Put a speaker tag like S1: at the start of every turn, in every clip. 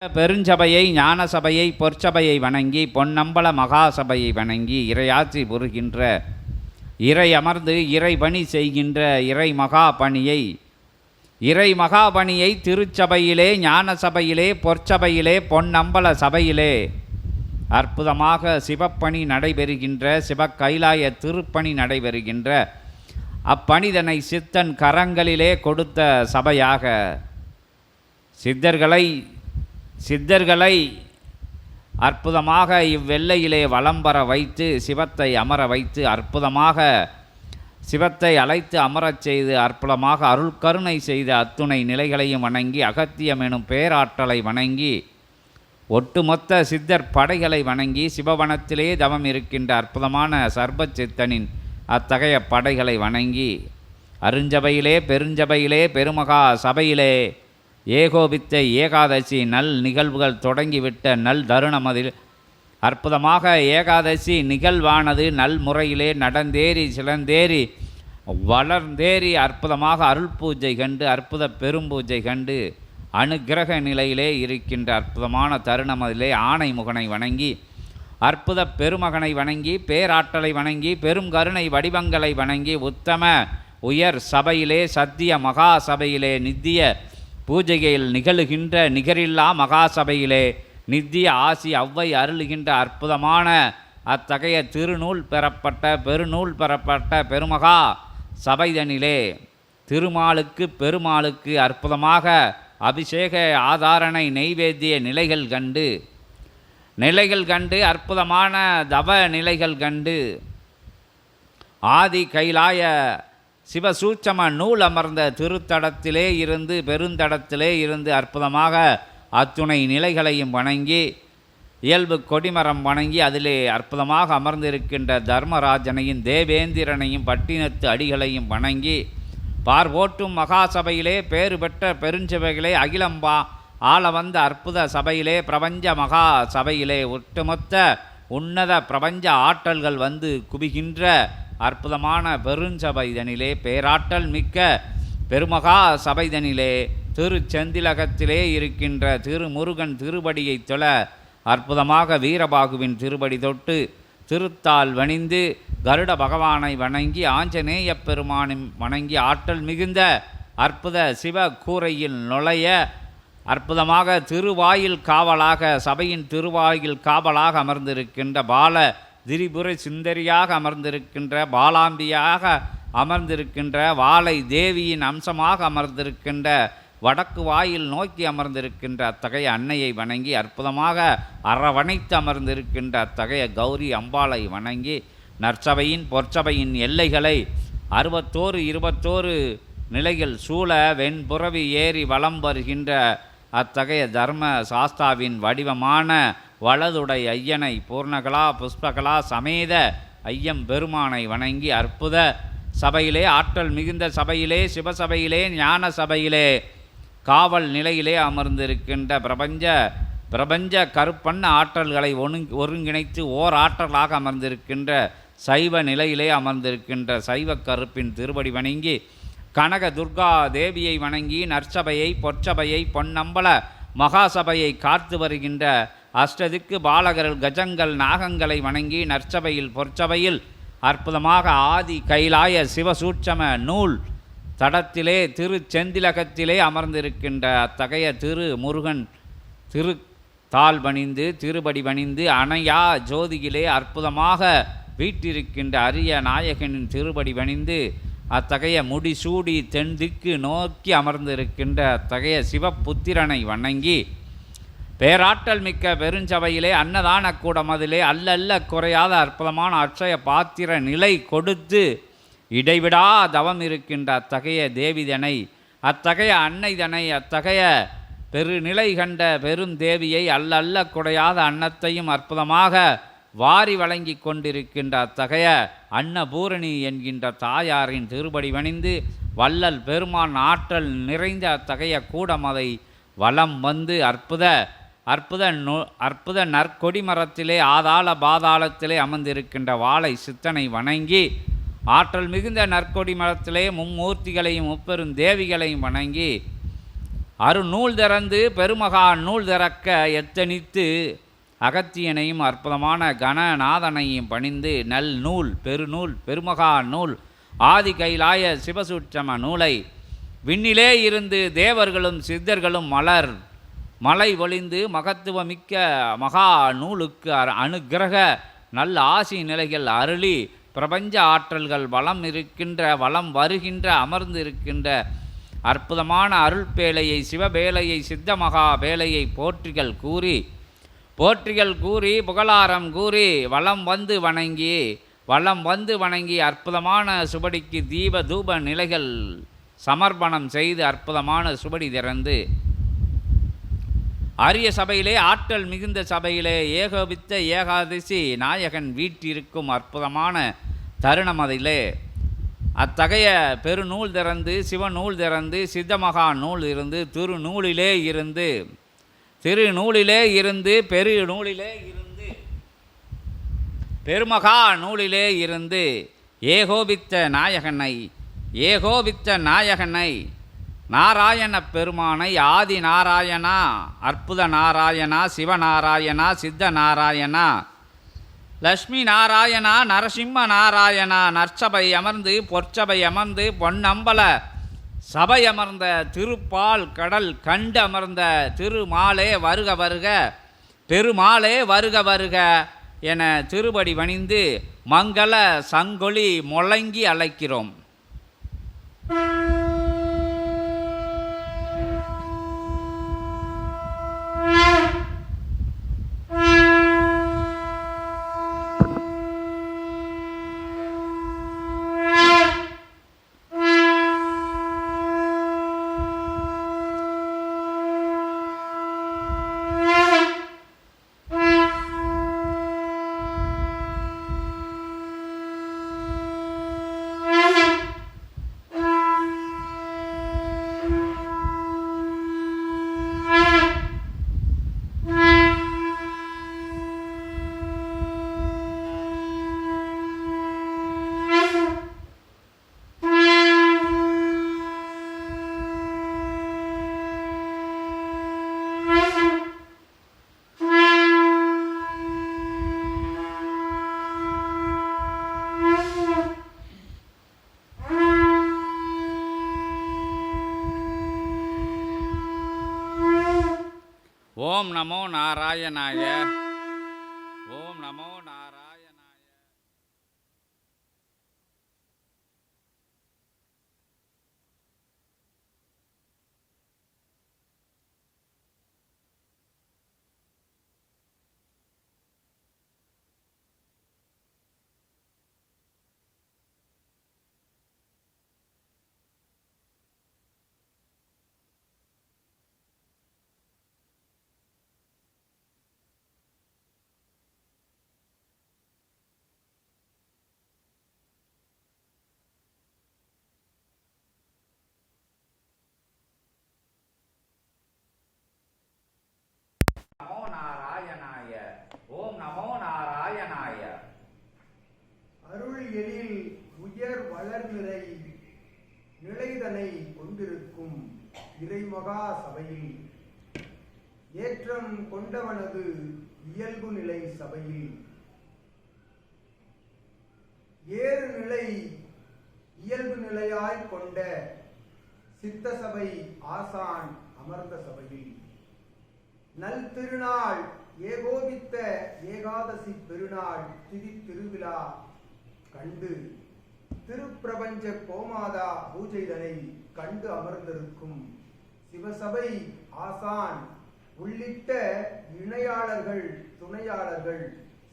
S1: பெருஞ்சபையை, ஞான சபையை, பொற்சபையை வணங்கி பொன்னம்பல மகாசபையை வணங்கி இறையாட்சி புரிகின்ற, இறை அமர்ந்து இறை பணி செய்கின்ற இறை மகாபணியை திருச்சபையிலே, ஞான சபையிலே, பொற்சபையிலே, பொன்னம்பல சபையிலே அற்புதமாக சிவப்பணி நடைபெறுகின்ற, சிவக்கைலாய திருப்பணி நடைபெறுகின்ற அப்பணிதனை சித்தன் கரங்களிலே கொடுத்த சபையாக சித்தர்களை அற்புதமாக இவ்வெல்லையிலே வலம்பர வைத்து சிவத்தை அமர வைத்து அற்புதமாக சிவத்தை அழைத்து அமரச் செய்து அற்புதமாக அருள்கருணை செய்த அத்துணை நிலைகளையும் வணங்கி அகத்தியம் எனும் பேராற்றலை வணங்கி ஒட்டுமொத்த சித்தர் படைகளை வணங்கி சிவவனத்திலே தவம் இருக்கின்ற அற்புதமான சர்பச்சித்தனின் அத்தகைய படைகளை வணங்கி அருஞ்சபையிலே, பெருஞ்சபையிலே, பெருமகா சபையிலே ஏகோபித்த ஏகாதசி நல் நிகழ்வுகள் தொடங்கிவிட்ட நல் தருணமதில் அற்புதமாக ஏகாதசி நிகழ்வானது நல் முறையிலே நடந்தேறி சிலந்தேறி வளர்ந்தேறி அற்புதமாக அருள் பூஜை கண்டு அற்புத பெரும்பூஜை கண்டு அனுக்கிரக நிலையிலே இருக்கின்ற அற்புதமான தருணமதிலே ஆணைமுகனை வணங்கி அற்புத பெருமகனை வணங்கி பேராற்றலை வணங்கி பெரும் கருணை வடிவங்களை வணங்கி உத்தம உயர் சபையிலே சத்திய மகா சபையிலே நித்திய பூஜையில் நிகழுகின்ற நிகரில்லா மகாசபையிலே நித்திய ஆசி அவ்வை அருளுகின்ற அற்புதமான அத்தகைய பெருநூல் பெறப்பட்ட பெருமகா சபைதனிலே பெருமாளுக்கு அற்புதமாக அபிஷேக ஆதாரணை நெய்வேத்திய நிலைகள் கண்டு அற்புதமான தவ நிலைகள் கண்டு ஆதி கைலாய சிவசூட்சம நூல் அமர்ந்த திருத்தடத்திலே இருந்து பெருந்தடத்திலே இருந்து அற்புதமாக அத்துணை நிலைகளையும் வணங்கி இயல்பு கொடிமரம் வணங்கி அதிலே அற்புதமாக அமர்ந்திருக்கின்ற தர்மராஜனையும் தேவேந்திரனையும் பட்டினத்து அடிகளையும் வணங்கி பார்வோட்டும் மகாசபையிலே பேறு பெற்ற பெருஞ்சபைகளே அகிலம்பா ஆள வந்த அற்புத சபையிலே பிரபஞ்ச மகா சபையிலே ஒட்டுமொத்த உன்னத பிரபஞ்ச ஆற்றல்கள் வந்து குவிகின்ற அற்புதமான பெருஞ்சபைதனிலே பேராற்றல் மிக்க பெருமகா சபைதனிலே திருச்செந்திலகத்திலே இருக்கின்ற திருமுருகன் திருபடியை தொழ அற்புதமாக வீரபாகுவின் திருபடி தொட்டு திருத்தால் வணிந்து கருட பகவானை வணங்கி ஆஞ்சநேய பெருமானும் வணங்கி ஆற்றல் மிகுந்த அற்புத சிவ கூரையில் நுழைய அற்புதமாக திருவாயில் காவலாக சபையின் திருவாயில் காவலாக அமர்ந்திருக்கின்ற பால திரிபுரை சுந்தரியாக அமர்ந்திருக்கின்ற பாலாம்பியாக அமர்ந்திருக்கின்ற வாளை தேவியின் அம்சமாக அமர்ந்திருக்கின்ற வடக்கு வாயில் நோக்கி அமர்ந்திருக்கின்ற அத்தகைய அன்னையை வணங்கி அற்புதமாக அரவணைத்து அமர்ந்திருக்கின்ற அத்தகைய கௌரி அம்பாளை வணங்கி நற்சபையின் பொற்சபையின் எல்லைகளை 21 நிலைகள் சூழ வெண்புறவி ஏறி வலம் வருகின்ற அத்தகைய தர்ம சாஸ்தாவின் வடிவமான வலதுடை ஐயனை பூர்ணகலா புஷ்பகலா சமேத ஐயம் பெருமானை வணங்கி அற்புத சபையிலே ஆற்றல் மிகுந்த சபையிலே சிவசபையிலே ஞான சபையிலே காவல் நிலையிலே அமர்ந்திருக்கின்ற பிரபஞ்ச கருப்பண்ண ஆற்றல்களை ஒருங்கிணைத்து ஓர் ஆற்றலாக அமர்ந்திருக்கின்ற சைவ நிலையிலே அமர்ந்திருக்கின்ற சைவ கருப்பின் திருவடி வணங்கி கனக துர்கா தேவியை வணங்கி நற்சபையை பொற்சபையை பொன்னம்பல மகாசபையை காத்து வருகின்ற அஷ்டதிக்கு பாலகர்கள் கஜங்கள் நாகங்களை வணங்கி நற்சபையில் பொற்சபையில் அற்புதமாக ஆதி கைலாய சிவசூட்சம நூல் தடத்திலே திருச்செந்திலகத்திலே அமர்ந்திருக்கின்ற அத்தகைய திருமுருகன் தாள் பணிந்து திருபடி பணிந்து அணையா ஜோதியிலே அற்புதமாக வீட்டிருக்கின்ற அரிய நாயகனின் திருபடி பணிந்து அத்தகைய முடிசூடி தென்திக்கு நோக்கி அமர்ந்திருக்கின்ற அத்தகைய சிவபுத்திரனை வணங்கி பேராற்றல் மிக்க பெருஞ்சபையிலே அன்னதான கூடமதிலே அல்ல குறையாத அற்புதமான அட்சய பாத்திர நிலை கொடுத்து இடைவிடா தவம் இருக்கின்ற அத்தகைய தேவிதனை அத்தகைய அன்னைதனை அத்தகைய பெருநிலை கண்ட பெரும் தேவியை அல்ல குறையாத அன்னத்தையும் அற்புதமாக வாரி வழங்கி கொண்டிருக்கின்ற அத்தகைய அன்னபூரணி என்கின்ற தாயாரின் திருபடி வணிந்து வள்ளல் பெருமான் ஆற்றல் நிறைந்த அத்தகைய கூடமதை வலம் வந்து அற்புத நற்கொடி மரத்திலே ஆதாள பாதாளத்திலே அமர்ந்திருக்கின்ற வாழை சித்தனை வணங்கி ஆற்றல் மிகுந்த நற்கொடி மரத்திலே மும்மூர்த்திகளையும் முப்பெரும் தேவிகளையும் வணங்கி அருநூல் திறந்து பெருமகா நூல் திறக்க எத்தனித்து அகத்தியனையும் அற்புதமான கணநாதனையும் பணிந்து நல் நூல் பெருநூல் பெருமகா நூல் ஆதி கைலாய சிவசூட்சம நூலை விண்ணிலே இருந்து தேவர்களும் சித்தர்களும் மலை ஒளிந்து மகத்துவமிக்க மகா நூலுக்கு அனுக்கிரக நல்ல ஆசி நிலைகள் அருளி பிரபஞ்ச ஆற்றல்கள் வளம் வருகின்ற அமர்ந்து இருக்கின்ற அற்புதமான அருள் பேழையை சிவபேழையை சித்தமகா பேழையை போற்றிகள் கூறி புகழாரம் கூறி வலம் வந்து வணங்கி அற்புதமான சுபடிக்கு தீப தூப நிலைகள் சமர்ப்பணம் செய்து அற்புதமான சுபடி திறந்து அரிய சபையிலே ஆற்றல் மிகுந்த சபையிலே ஏகோபித்த ஏகாதசி நாயகன் வீட்டிருக்கும் அற்புதமான தருணமதிலே அத்தகைய பெருநூல் திறந்து சிவநூல் திறந்து சித்தமகா நூல் இருந்து திருநூலிலே இருந்து பெருமகா நூலிலே இருந்து ஏகோபித்த நாயகனை நாராயண பெருமானை ஆதி நாராயணா அற்புத நாராயணா சிவநாராயணா சித்த நாராயணா லக்ஷ்மி நாராயணா நரசிம்ம நாராயணா நற்சபை அமர்ந்து பொற்சபை அமர்ந்து பொன்னம்பல சபை அமர்ந்த திருப்பால் கடல் கண்டு அமர்ந்த திருமாலே வருக வருக பெருமாளே வருக வருக என திருபடி வணிந்து மங்கள சங்கொலி முழங்கி அழைக்கிறோம். ஓம் நமோ நாராயணாய. ஓம் நமோ நாராயணாய. நமோ நாராயணாய. ஓம் நமோ நாராயணாய.
S2: அருள் எழில் உயர் வளர்நிறை நிலைதனை கொண்டிருக்கும் இறைமகா சபையில் ஏற்றம் கொண்டவனது இயல்பு நிலை சபையில் ஏறு நிலை இயல்பு நிலையாய் கொண்ட சித்த சபை ஆசான் அமர்ந்த சபையில் நல் திருநாள் ஏகோபித்த ஏகாதசி பெருநாள் திதி திருவிழா கண்டு திருப்பிரபஞ்ச கோமாதா பூஜைதனை கண்டு அமர்ந்திருக்கும் சிவசபை ஆசான் உள்ளிட்ட இணையாளர்கள் துணையாளர்கள்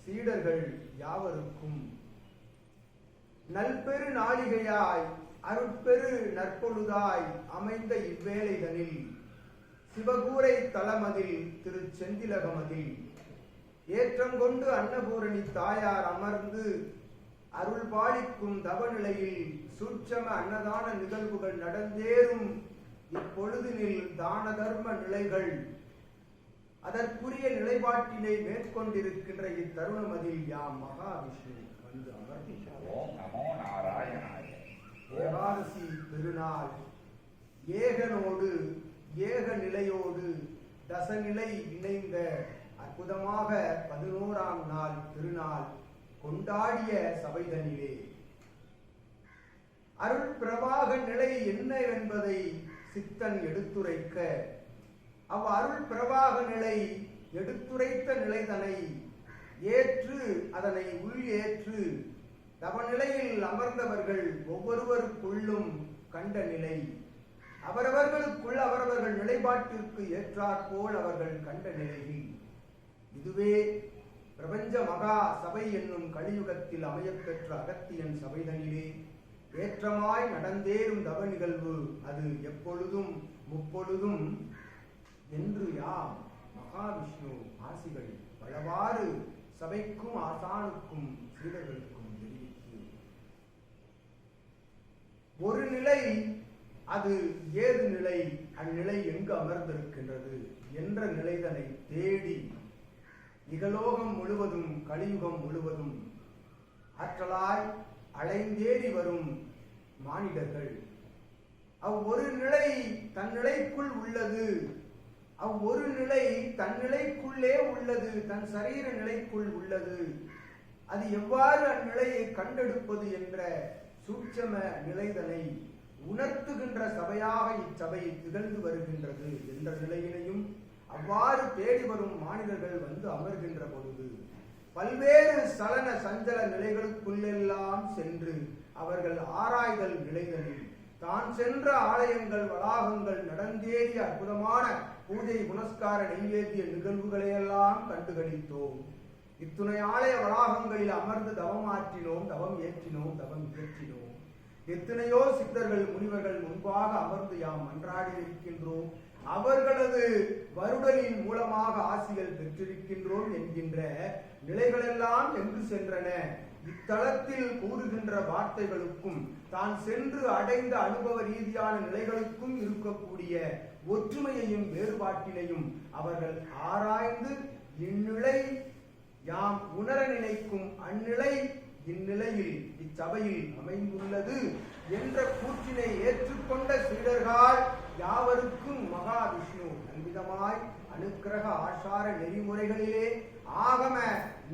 S2: சீடர்கள் யாவருக்கும் நல்பெரு நாளிகையாய் அருட்பெரு நற்பொழுதாய் அமைந்த இவ்வேளைதனில் சிவகூரை தலமதில் திருச்செந்திலகமதில் ஏற்றம் கொண்டு அன்னபூரணி தாயார் அமர்ந்து அருள் பாலிக்கும் தவநிலையில் சூட்சம அன்னதான நிகழ்வுகள் நடந்தேறும் இப்பொழுதினில் தான தர்ம நிலைகள் அதற்குரிய நிலைப்பாட்டினை மேற்கொண்டிருக்கின்ற இத்தருணமதில் யாம் மகாவிஷ்ணு வந்து அமர்ந்திருக்கிறார். ஏகாதசி பெருநாள் ஏகனோடு ஏக நிலையோடு தசநிலை இணைந்த அற்புதமாக 11ஆம் நாள் திருநாள் கொண்டாடிய சபைதனிலே அருள் பிரவாக நிலை என்னவென்பதை சித்தன் எடுத்துரைக்க, அவ் அருள் பிரவாக நிலை எடுத்துரைத்த நிலைதனை ஏற்று அதனை உள் ஏற்று தவநிலையில் அமர்ந்தவர்கள் ஒவ்வொருவருக்குள்ளும் கண்ட நிலை, அவரவர்களுக்குள் அவரவர்கள் நிலைப்பாட்டிற்கு ஏற்றாற்போல் அவர்கள் கண்ட நிலையில் இதுவே பிரபஞ்ச மகா சபை என்னும் கலியுகத்தில் அமையப்பெற்ற அகத்தியன் சபைதனிலே ஏற்றமாய் நடந்தேறும் தவ நிகழ்வு. அது எப்பொழுதும் முப்பொழுதும் என்று யாம் மகாவிஷ்ணு ஆசிகள் பலவாறு சபைக்கும் ஆசானுக்கும் சீடர்களுக்கும் தெரிவித்து, ஒரு நிலை அது ஏது நிலை, அந்நிலை எங்கு அமர்ந்திருக்கின்றது என்ற நிலைதனை தேடி இகலோகம் முழுவதும் கலியுகம் முழுவதும் ஆற்றலாய் அலைந்தேறி வரும் மானிடர்கள் அவ்வொரு நிலை தன்னிலைக்குள் உள்ளது, அவ்வொரு நிலை தன்னிலைக்குள்ளே உள்ளது, தன் சரீர நிலைக்குள் உள்ளது. அது எவ்வாறு அந்நிலையை கண்டெடுப்பது என்ற சூட்சம நிலைதனை உணர்த்துகின்ற சபையாக இச்சபை திகழ்ந்து வருகின்றது என்ற நிலையினையும் அவ்வாறு தேடி வரும் மாநிலர்கள் வந்து அமர்கின்ற பொழுது பல்வேறு சலன சஞ்சல நிலைகளுக்குள்ளெல்லாம் சென்று அவர்கள் ஆராய்தல் நிலைகளில் தான் சென்ற ஆலயங்கள் வளாகங்கள் நடந்தேறிய அற்புதமான பூஜை புனஸ்கார நெய்வேத்திய நிகழ்வுகளையெல்லாம் கண்டுகளித்தோம். இத்துணை ஆலய வளாகங்களில் அமர்ந்து தவம் ஆற்றினோம், தவம் ஏற்றினோம், தவம் இயற்றினோம். எத்தனையோ சித்தர்கள் முனிவர்கள் முன்பாக அமர்ந்து யாம் மன்றாடி இருக்கின்றோம், அவர்களது வருடலின் மூலமாக ஆசிகள் பெற்றிருக்கின்றோம் என்கின்ற நிலைகளெல்லாம் எங்கு சென்றன? இத்தலத்தில் கூறுகின்ற வார்த்தைகளுக்கும் தான் சென்று அடைந்த அனுபவ ரீதியான நிலைகளுக்கும் இருக்கக்கூடிய ஒற்றுமையையும் வேறுபாட்டினையும் அவர்கள் ஆராய்ந்து இந்நிலை யாம் உணர நினைக்கும் அந்நிலை இந்நிலையில் இச்சபையில் அமைந்துள்ளது என்ற கூற்றினை ஏற்றுக்கொண்ட சீடர்கள் யாவருக்கும் மகாவிஷ்ணு அன்பிதமாய் அனுக்கிரக ஆசார நெறிமுறைகளிலே ஆகம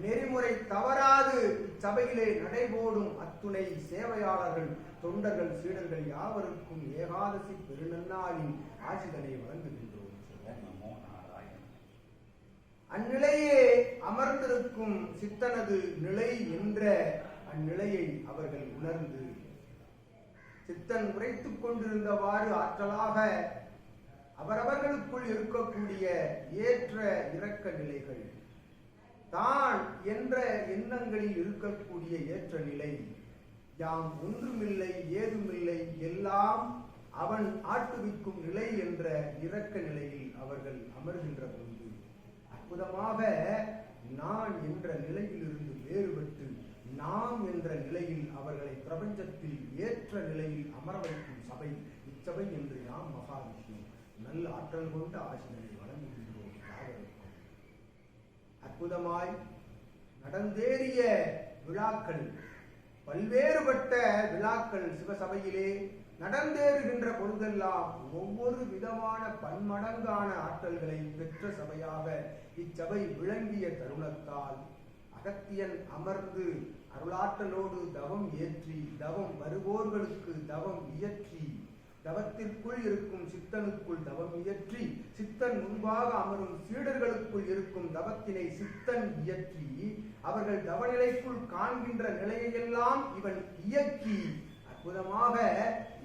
S2: நெறிமுறை தவறாது இச்சபையிலே நடைபோடும் அத்துணை சேவையாளர்கள் தொண்டர்கள் சீடர்கள் யாவருக்கும் ஏகாதசி பெருநன்னாளின் ஆசிதனை வழங்குகின்றோம். அந்நிலையே அமர்ந்திருக்கும் சித்தனது நிலை என்ற அந்நிலையை அவர்கள் உணர்ந்து சித்தன் உரைத்துக் கொண்டிருந்தவாறு ஆற்றலாக அவரவர்களுக்குள் இருக்கக்கூடிய ஏற்ற இறக்க நிலைகள் தான் என்ற எண்ணங்களில் இருக்கக்கூடிய ஏற்ற நிலை யாம் ஒன்றுமில்லை ஏதுமில்லை எல்லாம் அவன் ஆட்டுவிக்கும் நிலை என்ற இறக்க நிலையில் அவர்கள் அமர்கின்ற பொழுது அற்புதமாக நான் என்ற நிலையிலிருந்து வேறுபட்டு நாம் என்ற நிலையில் அவர்களை பிரபஞ்சத்தில் ஏற்ற நிலையில் அமர வைக்கும் சபை இச்சபை என்று நாம் மகாவிஷ்ணு நல்ல ஆற்றல் கொண்ட ஆசிரியரை வழங்குகின்றோம். அற்புதமாய் நடந்தேறிய விழாக்கள் பல்வேறுபட்ட விழாக்கள் சிவசபையிலே நடந்தேறுகின்ற பொழுதெல்லாம் ஒவ்வொரு விதமான பன்மடங்கான ஆற்றல்களை பெற்ற சபையாக இச்சபை விளங்கிய தருணத்தால் அகத்தியன் அமர்ந்து அருளாற்றலோடு தவம் ஏற்றி தவம் வருவோர்களுக்கு தவம் இயற்றி தவத்திற்குள் இருக்கும் சித்தனுக்குள் தவம் இயற்றி சித்தன் முன்பாக அமரும் சீடர்களுக்குள் இருக்கும் தவத்தினை சித்தன் இயற்றி அவர்கள் தவநிலைக்குள் காண்கின்ற நிலையெல்லாம் இவன் இயக்கி அற்புதமாக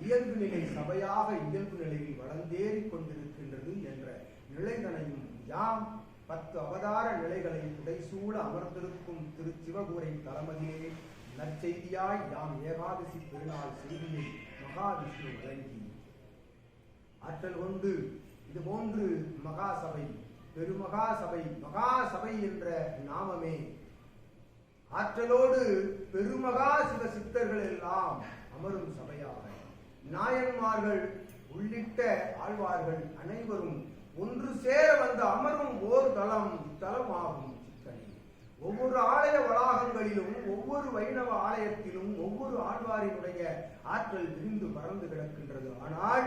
S2: இயல்பு நிலை சபையாக இயல்பு நிலையில் வளர்ந்தேறி கொண்டிருக்கின்றது என்ற நிலைதனையும் யாம் 10 அவதார நிலைகளை புடைசூழ அமர்ந்திருக்கும் திரு சிவகூரை தளமதிலே நற்செய்தியாய் யாம் ஏகாதசி பெருநாள் செய்தியை மகாவிஷ்ணு வழங்கி ஆற்றல் கொண்டு இதுபோன்று மகாசபை பெருமகாசபை மகாசபை என்ற நாமமே ஆற்றலோடு பெருமகா சிவ சித்தர்கள் எல்லாம் அமரும் சபையாக நாயன்மார்கள் உள்ளிட்ட ஆழ்வார்கள் அனைவரும் ஒன்று சேர வந்து அமரும் ஓர் தலம் இத்தலமாகும் சித்தனை. ஒவ்வொரு ஆலய வளாகங்களிலும் ஒவ்வொரு வைணவ ஆலயத்திலும் ஒவ்வொரு ஆழ்வாரினுடைய ஆற்றல் விரிந்து பறந்து கிடக்கின்றது. ஆனால்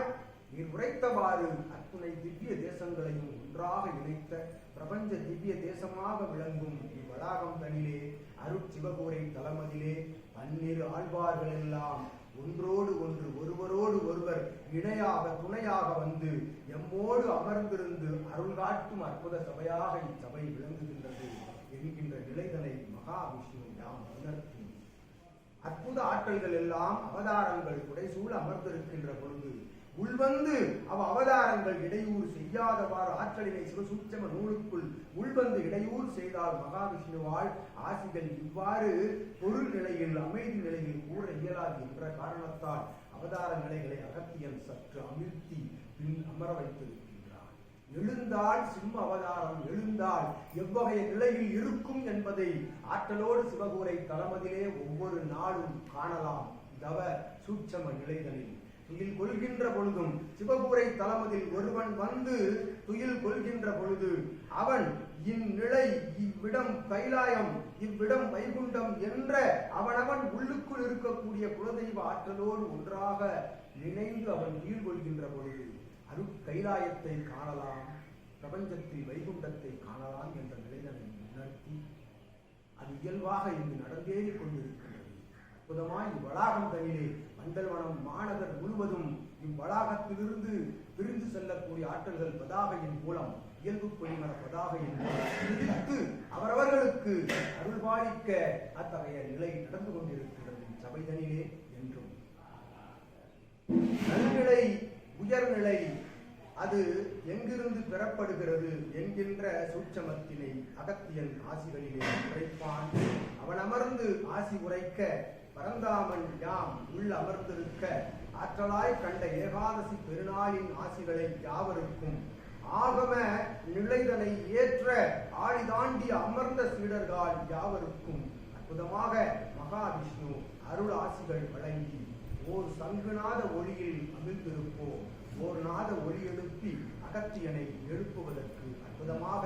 S2: நீர் உரைத்தவாறு அத்துணை திவ்ய தேசங்களையும் ஒன்றாக இணைத்த பிரபஞ்ச திவ்ய தேசமாக விளங்கும் இவ்வளாகம் தனிலே அருட்சிவகூரை தலமதிலே பன்னிரு ஆழ்வார்கள் எல்லாம் ஒன்றோடு ஒன்று ஒருவரோடு ஒருவர் இணையாக துணையாக வந்து எம்மோடு அமர்ந்திருந்து அருள் காட்டும் அற்புத சபையாக இச்சபை விளங்குகின்றது என்கின்ற நிலைதனை மகாவிஷ்ணு யாம் உணர்த்தி அற்புத ஆற்றல்கள் எல்லாம் அவதாரங்கள் புடைசூழ அமர்ந்திருக்கின்ற பொழுது உள்வந்து அவதாரங்கள் இடையூறு செய்யாதவாறு ஆற்றலினை சிவசூட்சம நூலுக்குள் உள்வந்து இடையூறு செய்தால் மகாவிஷ்ணுவால் ஆசிகள் இவ்வாறு பொருள் நிலையில் அமைதி நிலையில் கூற இயலாது என்ற காரணத்தால் அவதார நிலைகளை அகத்தியன் சற்று அமிழ்த்தி பின் அமர வைத்திருக்கின்றான். எழுந்தால் சிம்ம அவதாரம் எழுந்தால் எவ்வகைய நிலையில் இருக்கும் என்பதை ஆற்றலோடு சிவகூரை தலமதிலே ஒவ்வொரு நாளும் காணலாம். தவ சூட்சம நிலைகளில் துயில் கொள்கின்ற பொழுதும் சிவகூரை தலமதில் ஒருவன் வந்து துயில் கொள்கின்ற பொழுது அவன் இந்நிலை இவ்விடம் கைலாயம் இவ்விடம் வைகுண்டம் என்ற அவனவன் உள்ளுக்குள் இருக்கக்கூடிய குலதெய்வ ஆற்றலோடு ஒன்றாக இணைந்து அவன் துயில் கொள்கின்ற பொழுது கைலாயத்தை காணலாம், பிரபஞ்சத்தில் வைகுண்டத்தை காணலாம் என்ற நிலைதனை உணர்த்தி அது இயல்பாக இங்கு நடந்தேறி கொண்டிருக்கிறது. அற்புதமாய் இவ்வளாகம் தனிலே மண்டல்வனம் மாநகர் முழுவதும் இவ்வளாகத்திலிருந்து பிரிந்து செல்லக்கூடிய ஆற்றல்கள் பதாகையின் மூலம் இயல்பு பொலிமர பதாகையின் பிரித்து அவரவர்களுக்கு அருள்பாலிக்க அத்தகைய நிலை நடந்து கொண்டிருக்கிறது சபை தனிலே என்றும். நல்நிலை உயர்நிலை அது எங்கிருந்து பெறப்படுகிறது என்கின்ற சூட்சமத்தினை அகத்தியன் ஆசிகளிலே உரைப்பான். அவன் அமர்ந்து ஆசி உரைக்க பரந்தாமன் யாம் உள் அமர்ந்திருக்க ஆற்றலாய் கண்ட ஏகாதசி பெருநாளின் ஆசிகளை யாவருக்கும் ஆகம நிலைதனை ஏற்ற ஆடி தாண்டி அமர்ந்த சீடர்கள் யாவருக்கும் அற்புதமாக மகாவிஷ்ணு அருள் ஆசிகள் வழங்கி ஓர் சங்குநாத ஒளியில் அமிழ்ந்திருப்போம். ஓர் நாத ஒளி எழுப்பி அகத்தியனை எழுப்புவதற்கு அற்புதமாக